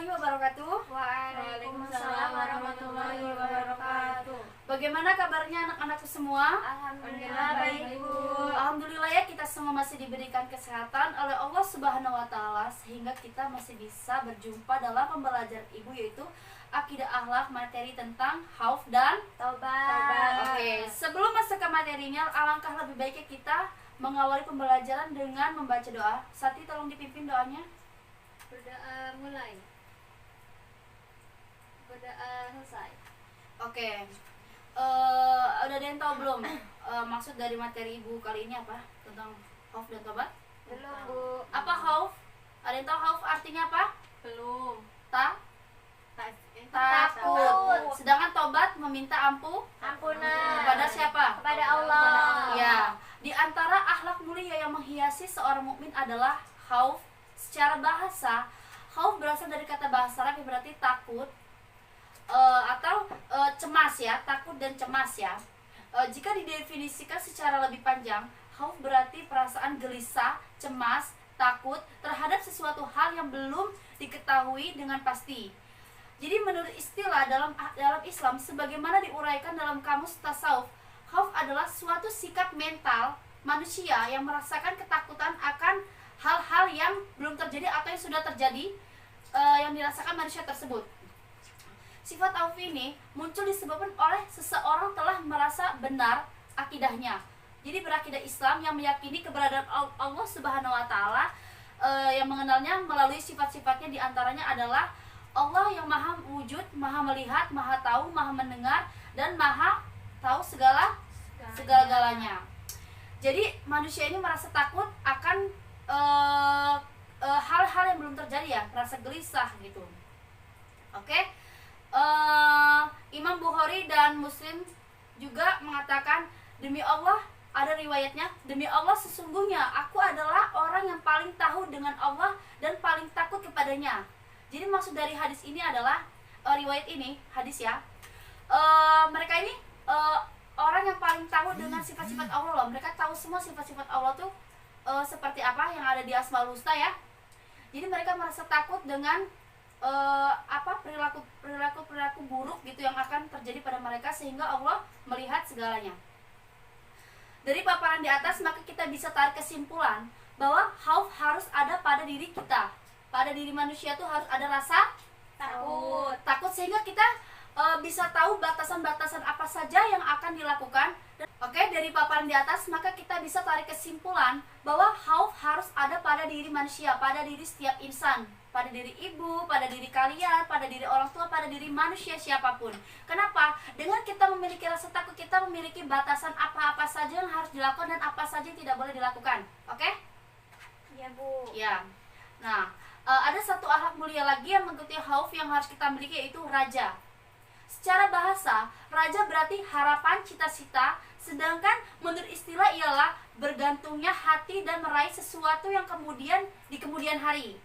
warahmatullahi wabarakatuh. Waalaikumsalam warahmatullahi wabarakatuh. Bagaimana kabarnya anak-anakku semua? Alhamdulillah baik, Bu. Alhamdulillah ya, kita semua masih diberikan kesehatan oleh Allah Subhanahu wa taala sehingga kita masih bisa berjumpa dalam pembelajaran Ibu, yaitu akidah akhlak, materi tentang khauf dan Taubat. Oke, sebelum masuk ke materinya, alangkah lebih baiknya kita mengawali pembelajaran dengan membaca doa. Sati, tolong dipimpin doanya. Berdoa mulai. Berdoa selesai. Oke, udah ada yang tahu belum maksud dari materi Ibu kali ini apa tentang khauf dan tobat? Belum, Bu. Apa khauf? Ada yang tahu khauf artinya apa? Belum. Takut. Sedangkan tobat meminta Ampunan. kepada siapa? Kepada Allah. Ya, di antara akhlak mulia yang menghiasi seorang mukmin adalah khauf. Secara bahasa, khauf berasal dari kata bahasa Arab yang berarti takut atau cemas ya, takut dan cemas ya. Jika didefinisikan secara lebih panjang, khauf berarti perasaan gelisah, cemas, takut terhadap sesuatu hal yang belum diketahui dengan pasti. Jadi menurut istilah dalam Islam sebagaimana diuraikan dalam kamus tasawuf, khauf adalah suatu sikap mental manusia yang merasakan ketakutan akan hal-hal yang belum terjadi atau yang sudah terjadi yang dirasakan manusia tersebut. Sifat khauf ini muncul disebabkan oleh seseorang telah merasa benar akidahnya. Jadi berakidah Islam yang meyakini keberadaan Allah Subhanahu wa taala, yang mengenalnya melalui sifat-sifatnya, diantaranya adalah Allah yang maha wujud, maha melihat, maha tahu, maha mendengar, dan maha tahu segala-galanya. Jadi manusia ini merasa takut akan hal-hal yang belum terjadi ya, merasa gelisah gitu. Oke. Imam Bukhari dan Muslim juga mengatakan, demi Allah, ada riwayatnya, demi Allah sesungguhnya aku adalah orang yang paling tahu dengan Allah dan paling takut kepadanya. Jadi maksud dari hadis ini adalah riwayat ini, hadis ya, mereka ini orang yang paling tahu dengan sifat-sifat Allah loh. Mereka tahu semua sifat-sifat Allah tuh seperti apa yang ada di Asmaul Husna ya. Jadi mereka merasa takut dengan perilaku buruk gitu yang akan terjadi pada mereka, sehingga Allah melihat segalanya. Dari paparan di atas maka kita bisa tarik kesimpulan bahwa khauf harus ada pada diri kita. Pada diri manusia tuh harus ada rasa takut sehingga kita bisa tahu batasan-batasan apa saja yang akan dilakukan. Oke, dari paparan di atas maka kita bisa tarik kesimpulan bahwa khauf harus ada pada diri manusia, pada diri setiap insan, pada diri ibu, pada diri kalian, pada diri orang tua, pada diri manusia siapapun. Kenapa? Dengan kita memiliki rasa takut, kita memiliki batasan apa-apa saja yang harus dilakukan dan apa saja yang tidak boleh dilakukan. Oke? Iya, Bu. Ya. Nah, ada satu akhlak mulia lagi yang mengikuti khauf yang harus kita miliki, yaitu raja. Secara bahasa, raja berarti harapan, cita-cita, sedangkan menurut istilah ialah bergantungnya hati dan meraih sesuatu yang di kemudian hari.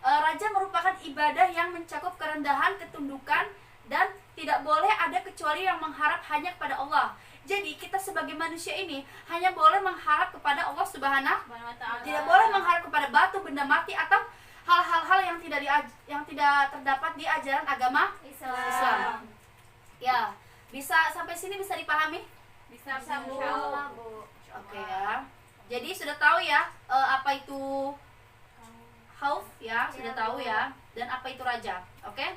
Raja merupakan ibadah yang mencakup kerendahan, ketundukan, dan tidak boleh ada kecuali yang mengharap hanya kepada Allah. Jadi kita sebagai manusia ini hanya boleh mengharap kepada Allah Subhanahu wa taala. Tidak boleh mengharap kepada batu, benda mati, atau hal-hal yang tidak terdapat di ajaran agama Islam. Ya, bisa sampai sini bisa dipahami? Bisa, Bu. Oke ya. Jadi sudah tahu ya apa itu khauf ya, sudah tahu ya, dan apa itu raja. Oke.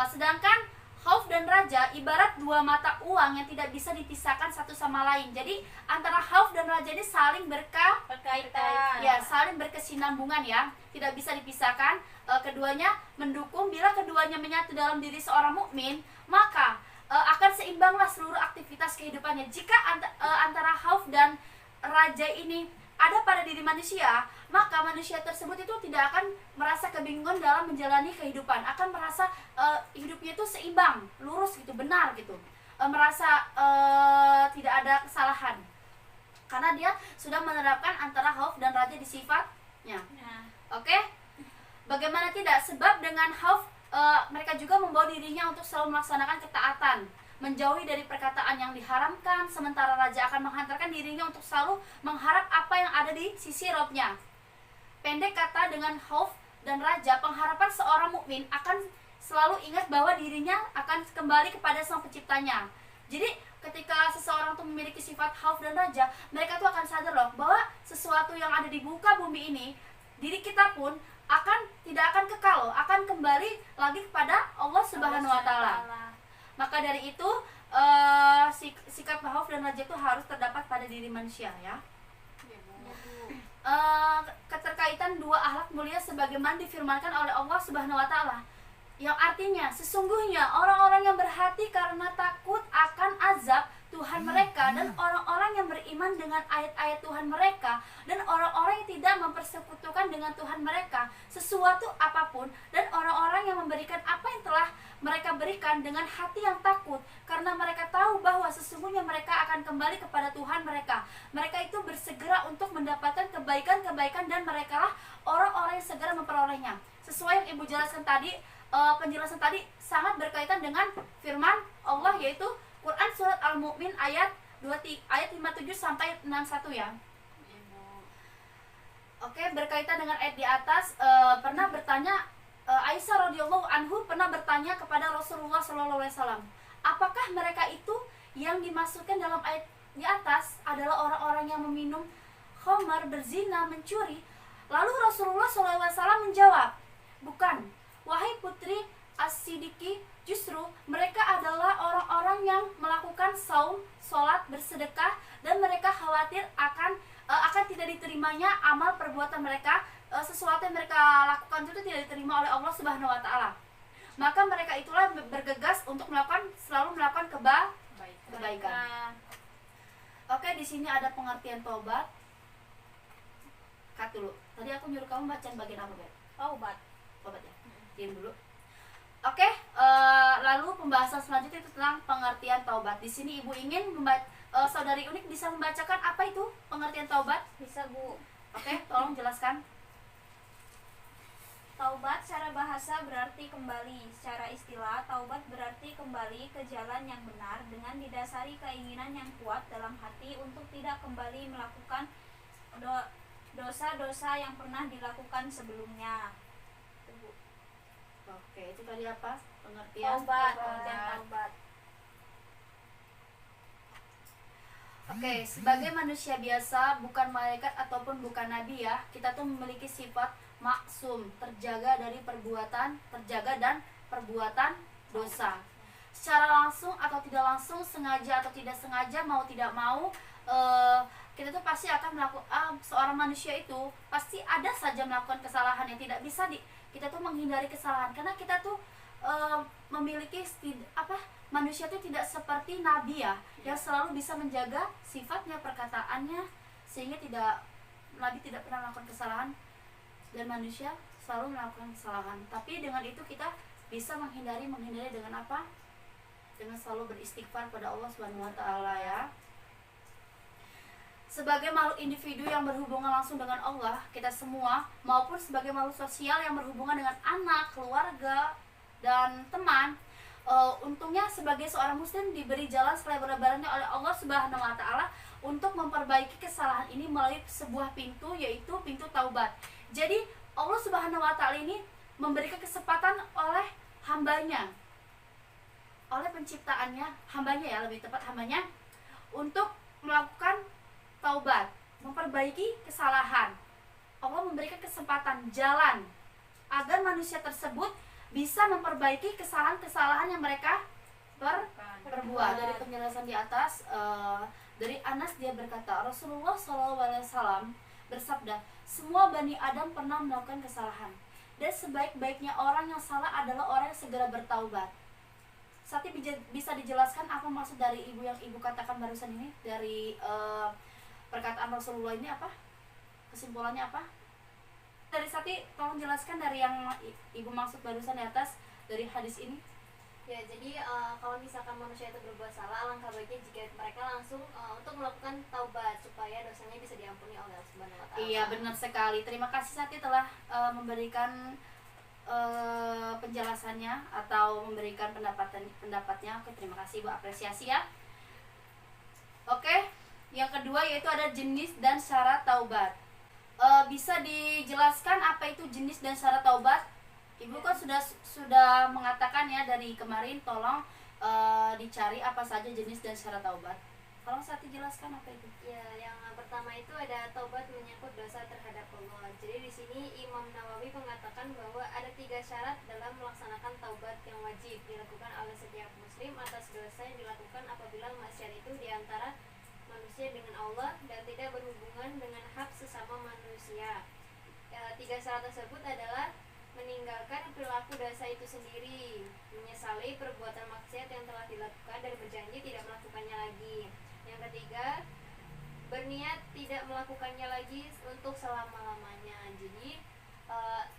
Sedangkan khauf dan raja ibarat dua mata uang yang tidak bisa dipisahkan satu sama lain. Jadi antara khauf dan raja ini saling berkaitan. Ya, saling berkesinambungan ya. Tidak bisa dipisahkan. Keduanya mendukung. Bila keduanya menyatu dalam diri seorang mukmin, maka akan seimbanglah seluruh aktivitas kehidupannya. Jika antara khauf dan raja ini ada pada diri manusia, maka manusia tersebut itu tidak akan merasa kebingungan dalam menjalani kehidupan, akan merasa hidupnya itu seimbang, lurus gitu, benar gitu, merasa tidak ada kesalahan, karena dia sudah menerapkan antara khauf dan raja di sifatnya. Oke? Bagaimana tidak? Sebab dengan khauf mereka juga membawa dirinya untuk selalu melaksanakan ketaatan, menjauhi dari perkataan yang diharamkan, sementara raja akan menghantarkan dirinya untuk selalu mengharap apa yang ada di sisi Robnya. Pendek kata, dengan khauf dan raja, pengharapan seorang mukmin akan selalu ingat bahwa dirinya akan kembali kepada Sang Penciptanya. Jadi ketika seseorang tuh memiliki sifat khauf dan raja, mereka tuh akan sadar loh bahwa sesuatu yang ada di muka bumi ini, diri kita pun tidak akan kekal loh, akan kembali lagi kepada Allah Subhanahu wa taala. Maka dari itu sikap khauf dan raja itu harus terdapat pada diri manusia ya. Keterkaitan dua akhlak mulia sebagaimana difirmankan oleh Allah Subhanahu wa taala, yang artinya sesungguhnya orang-orang yang berhati karena takut akan azab Tuhan mereka, dan orang-orang yang beriman dengan ayat-ayat Tuhan mereka, dan orang-orang yang tidak mempersekutukan dengan Tuhan mereka sesuatu apapun, dan orang-orang yang memberikan apa yang telah mereka berikan dengan hati yang takut, karena mereka tahu bahwa sesungguhnya mereka akan kembali kepada Tuhan mereka. Mereka itu bersegera untuk mendapatkan kebaikan-kebaikan, dan mereka lah orang-orang yang segera memperolehnya. Sesuai yang Ibu jelaskan tadi, penjelasan tadi sangat berkaitan dengan firman Allah, yaitu Quran surat Al-Mu'min ayat 57 sampai 61 ya. Oke, berkaitan dengan ayat di atas, pernah bertanya Aisyah radhiyallahu anhu pernah bertanya kepada Rasulullah SAW, apakah mereka itu yang dimaksudkan dalam ayat di atas adalah orang-orang yang meminum khamar, berzina, mencuri? Lalu Rasulullah SAW menjawab, bukan, wahai putri As-Siddiqi, justru mereka adalah orang-orang yang melakukan saum, sholat, bersedekah, dan mereka khawatir akan tidak diterimanya amal perbuatan mereka. Sesuatu yang mereka lakukan itu tidak diterima oleh Allah Subhanahu wa taala. Maka mereka itulah bergegas untuk selalu melakukan kebaikan. Oke, di sini ada pengertian taubat. Cut dulu. Tadi aku nyuruh kamu baca bagian apa, Bet? Taubat Ya. Diam dulu. Oke, lalu pembahasan selanjutnya itu tentang pengertian taubat. Di sini Ibu ingin Saudari Unik bisa membacakan apa itu pengertian taubat? bisa, Bu. Oke, tolong jelaskan. Taubat secara bahasa berarti kembali. Secara istilah, taubat berarti kembali ke jalan yang benar dengan didasari keinginan yang kuat dalam hati untuk tidak kembali melakukan dosa-dosa yang pernah dilakukan sebelumnya. Oke, itu tadi apa? Pengertian Taubat. Oke, sebagai manusia biasa, bukan malaikat ataupun bukan nabi ya, kita tuh memiliki sifat maksum, terjaga dan perbuatan dosa. Secara langsung atau tidak langsung, sengaja atau tidak sengaja, mau tidak mau, kita tuh pasti akan melakukan, seorang manusia itu pasti ada saja melakukan kesalahan yang tidak bisa kita tuh menghindari kesalahan, karena kita tuh memiliki manusia itu tidak seperti nabi ya, yang selalu bisa menjaga sifatnya, perkataannya, sehingga nabi tidak pernah melakukan kesalahan, dan manusia selalu melakukan kesalahan. Tapi dengan itu kita bisa menghindari dengan apa? Dengan selalu beristighfar pada Allah Subhanahu wa taala ya. Sebagai makhluk individu yang berhubungan langsung dengan Allah, kita semua, maupun sebagai makhluk sosial yang berhubungan dengan anak, keluarga, dan teman, untungnya sebagai seorang muslim diberi jalan selebar-lebarnya oleh Allah Subhanahu wa taala untuk memperbaiki kesalahan ini melalui sebuah pintu, yaitu pintu taubat. Jadi Allah Subhanahu wa taala ini memberikan kesempatan oleh hambanya, oleh penciptaannya, hambanya ya, lebih tepat hambanya, untuk melakukan taubat, memperbaiki kesalahan. Allah memberikan kesempatan, jalan, agar manusia tersebut bisa memperbaiki kesalahan-kesalahan yang mereka perbuat. Dari penjelasan di atas, dari Anas dia berkata, Rasulullah SAW bersabda, semua Bani Adam pernah melakukan kesalahan, dan sebaik-baiknya orang yang salah adalah orang yang segera bertaubat. Sati bisa dijelaskan apa maksud dari ibu yang ibu katakan barusan ini, dari perkataan Rasulullah ini apa? Kesimpulannya apa? Dari Sati, tolong jelaskan dari yang ibu maksud barusan di atas dari hadis ini. Ya, jadi kalau misalkan manusia itu berbuat salah, alangkah baiknya jika mereka langsung untuk melakukan taubat supaya dosanya bisa diampuni oleh Allah Subhanahu wa taala. Iya, benar sekali. Terima kasih Sati telah memberikan penjelasannya atau memberikan pendapatnya. Oke, terima kasih Ibu, apresiasi ya. Oke, yang kedua yaitu ada jenis dan syarat taubat. Bisa dijelaskan apa itu jenis dan syarat taubat? Ibu kan sudah mengatakan ya dari kemarin, tolong dicari apa saja jenis dan syarat taubat. Tolong Sati jelaskan apa itu. Ya, yang pertama itu ada taubat menyangkut dosa terhadap Allah. Jadi di sini Imam Nawawi mengatakan bahwa ada 3 syarat dalam melaksanakan taubat yang wajib dilakukan oleh setiap muslim atas dosa yang dilakukan apabila maksiat itu diantara manusia dengan Allah dan tidak berhubungan dengan hak sesama manusia. 3 syarat tersebut adalah meninggalkan perilaku dosa itu sendiri, menyesali perbuatan maksiat yang telah dilakukan dan berjanji tidak melakukannya lagi. Yang ketiga, berniat tidak melakukannya lagi untuk selama-lamanya. Jadi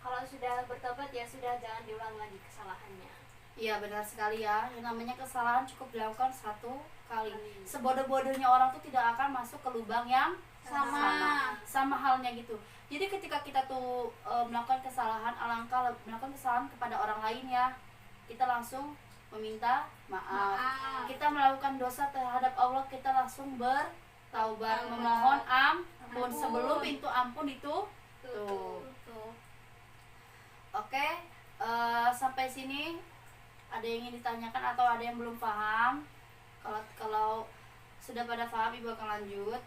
kalau sudah bertobat ya sudah, jangan diulang lagi kesalahannya. Iya benar sekali ya. Yang namanya kesalahan cukup dilakukan 1 kali. Sebodoh-bodohnya orang tuh tidak akan masuk ke lubang yang sama halnya gitu. Jadi ketika kita tuh melakukan kesalahan, alangkah melakukan kesalahan kepada orang lain ya, kita langsung meminta maaf. Kita melakukan dosa terhadap Allah, kita langsung bertaubat, memohon ampun. Sebelum pintu ampun itu tuh. Oke, sampai sini ada yang ingin ditanyakan atau ada yang belum paham? Kalau sudah pada paham, Ibu akan lanjut.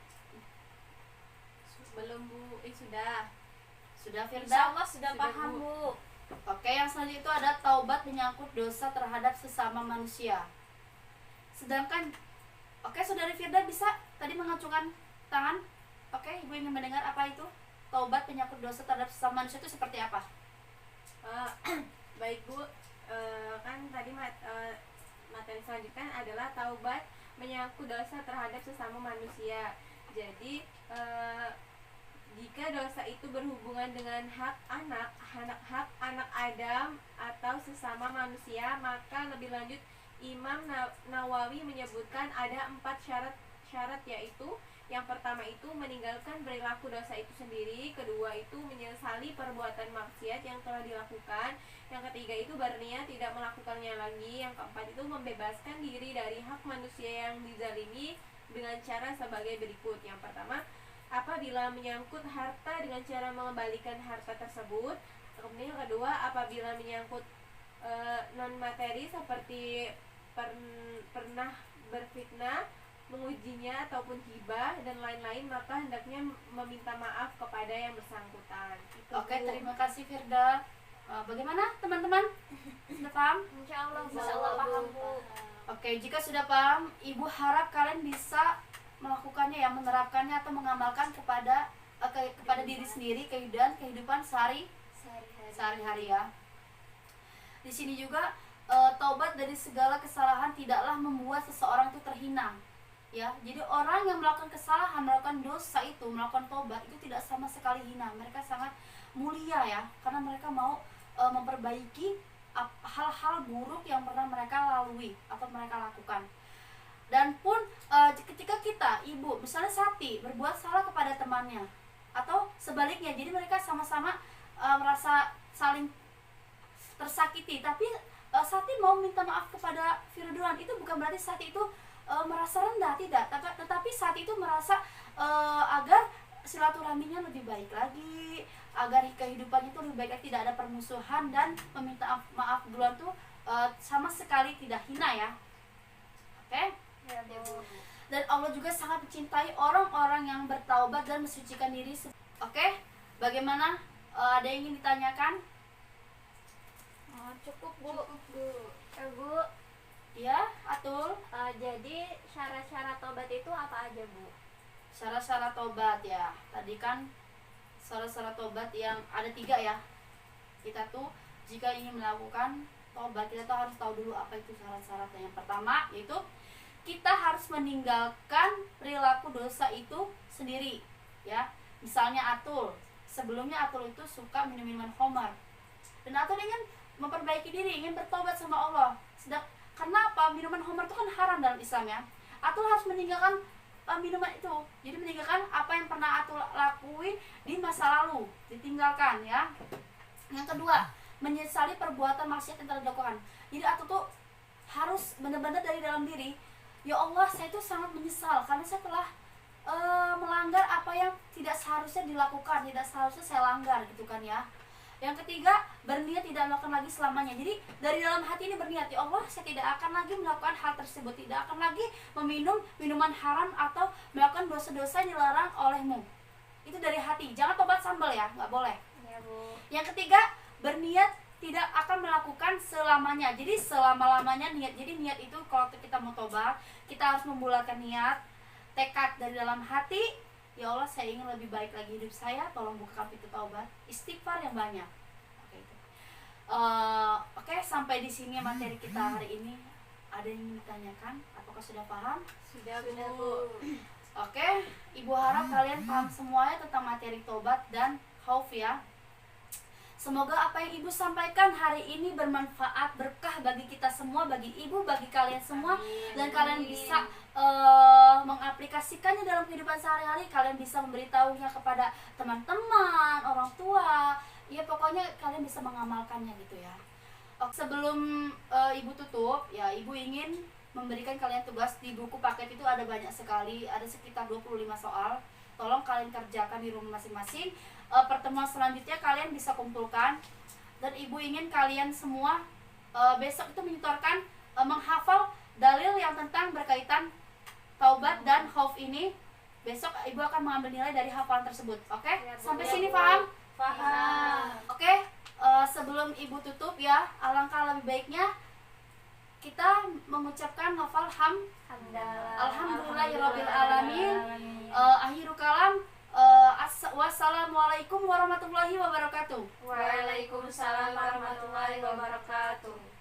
Belum Bu, sudah Firda? Insya Allah sudah paham Bu. Oke, yang selanjutnya itu ada taubat menyangkut dosa terhadap sesama manusia. Sedangkan, oke, Saudari Firda bisa tadi mengacungkan tangan. Oke, Ibu ingin mendengar apa itu? Taubat menyangkut dosa terhadap sesama manusia itu seperti apa? Baik Bu, kan tadi materi selanjutnya adalah taubat menyangkut dosa terhadap sesama manusia. Jadi jika dosa itu berhubungan dengan hak anak Adam atau sesama manusia, maka lebih lanjut Imam Nawawi menyebutkan ada 4 syarat, yaitu yang pertama itu meninggalkan perilaku dosa itu sendiri, kedua itu menyesali perbuatan maksiat yang telah dilakukan, yang ketiga itu berniat tidak melakukannya lagi, yang keempat itu membebaskan diri dari hak manusia yang dizalimi dengan cara sebagai berikut. Yang pertama, apabila menyangkut harta dengan cara mengembalikan harta tersebut. Kemudian yang kedua, apabila menyangkut non materi seperti pernah berfitnah, mengujinya ataupun hibah dan lain-lain, maka hendaknya meminta maaf kepada yang bersangkutan. Oke, terima kasih Firda. Bagaimana teman-teman? Sudah paham? Insya Allah paham Bu. Oke, jika sudah paham, Ibu harap kalian bisa melakukannya ya, menerapkannya atau mengamalkan kepada diri sendiri, kehidupan sehari-hari ya. Di sini juga taubat dari segala kesalahan tidaklah membuat seseorang itu terhina. Ya, jadi orang yang melakukan kesalahan, melakukan dosa itu, melakukan taubat itu tidak sama sekali hina. Mereka sangat mulia ya, karena mereka mau memperbaiki hal-hal buruk yang pernah mereka lalui atau mereka lakukan. Dan pun ketika kita, Ibu, misalnya Sati berbuat salah kepada temannya atau sebaliknya, jadi mereka sama-sama merasa saling tersakiti, tapi Sati mau minta maaf kepada Firduan, itu bukan berarti Sati itu merasa rendah, tidak, tetapi Sati itu merasa agar silaturahminya lebih baik lagi, agar kehidupannya itu lebih baik lagi, tidak ada permusuhan, dan meminta maaf duluan tuh sama sekali tidak hina ya. Oke? Ya, Bu. Dan Allah juga sangat mencintai orang-orang yang bertaubat dan mensucikan diri. Oke? Bagaimana? Ada yang ingin ditanyakan? Cukup Bu. Bu. Ya, Atul. Jadi syarat-syarat tobat itu apa aja Bu? Syarat-syarat tobat ya. Tadi kan syarat-syarat tobat yang ada 3 ya. Kita tuh jika ingin melakukan tobat, kita tuh harus tahu dulu apa itu syarat-syaratnya. Yang pertama yaitu kita harus meninggalkan perilaku dosa itu sendiri ya. Misalnya Atul, sebelumnya Atul itu suka minum-minuman khamar, dan Atul ingin memperbaiki diri, ingin bertobat sama Allah. Karena apa? Minuman khamar itu kan haram dalam Islam ya. Atul harus meninggalkan minuman itu. Jadi meninggalkan apa yang pernah Atul lakuin di masa lalu, ditinggalkan ya. Yang kedua, menyesali perbuatan maksiat yang telah dilakukan. Jadi Atul tuh harus benar-benar dari dalam diri, ya Allah, saya tuh sangat menyesal karena saya telah melanggar apa yang tidak seharusnya dilakukan, tidak seharusnya saya langgar gitu kan ya. Yang ketiga, berniat tidak melakukan lagi selamanya. Jadi dari dalam hati ini berniat, ya Allah, saya tidak akan lagi melakukan hal tersebut, tidak akan lagi meminum minuman haram atau melakukan dosa-dosa yang dilarang olehmu. Itu dari hati, jangan tobat sambal ya, nggak boleh. Ya, Bu. Yang ketiga, berniat tidak akan melakukan selamanya. Jadi selama-lamanya niat. Jadi niat itu kalau kita mau tobat, kita harus membulatkan niat, tekad dari dalam hati. Ya Allah, saya ingin lebih baik lagi hidup saya, tolong bukakan pintu taubat, istighfar yang banyak. Oke, sampai di sini materi kita hari ini. Ada yang ingin ditanyakan? Apakah sudah paham? Sudah, Bu. Oke, Ibu harap kalian paham semuanya tentang materi tobat dan khauf ya. Semoga apa yang Ibu sampaikan hari ini bermanfaat, berkah bagi kita semua, bagi Ibu, bagi kalian semua. Dan kalian bisa mengaplikasikannya dalam kehidupan sehari-hari. Kalian bisa memberitahunya kepada teman-teman, orang tua. Ya pokoknya kalian bisa mengamalkannya gitu ya. Sebelum Ibu tutup, ya Ibu ingin memberikan kalian tugas. Di buku paket itu ada banyak sekali, ada sekitar 25 soal. Tolong kalian kerjakan di rumah masing-masing. Pertemuan selanjutnya kalian bisa kumpulkan. Dan Ibu ingin kalian semua besok itu menyetorkan, menghafal dalil yang tentang berkaitan taubat dan khauf ini. Besok Ibu akan mengambil nilai dari hafalan tersebut. Oke? Sampai sini paham? Paham. Oke, sebelum Ibu tutup ya, alangkah lebih baiknya kita mengucapkan lafal Alhamdulillahirabbil alamin. Akhirul kalam, wassalamualaikum warahmatullahi wabarakatuh. Waalaikumsalam warahmatullahi wabarakatuh.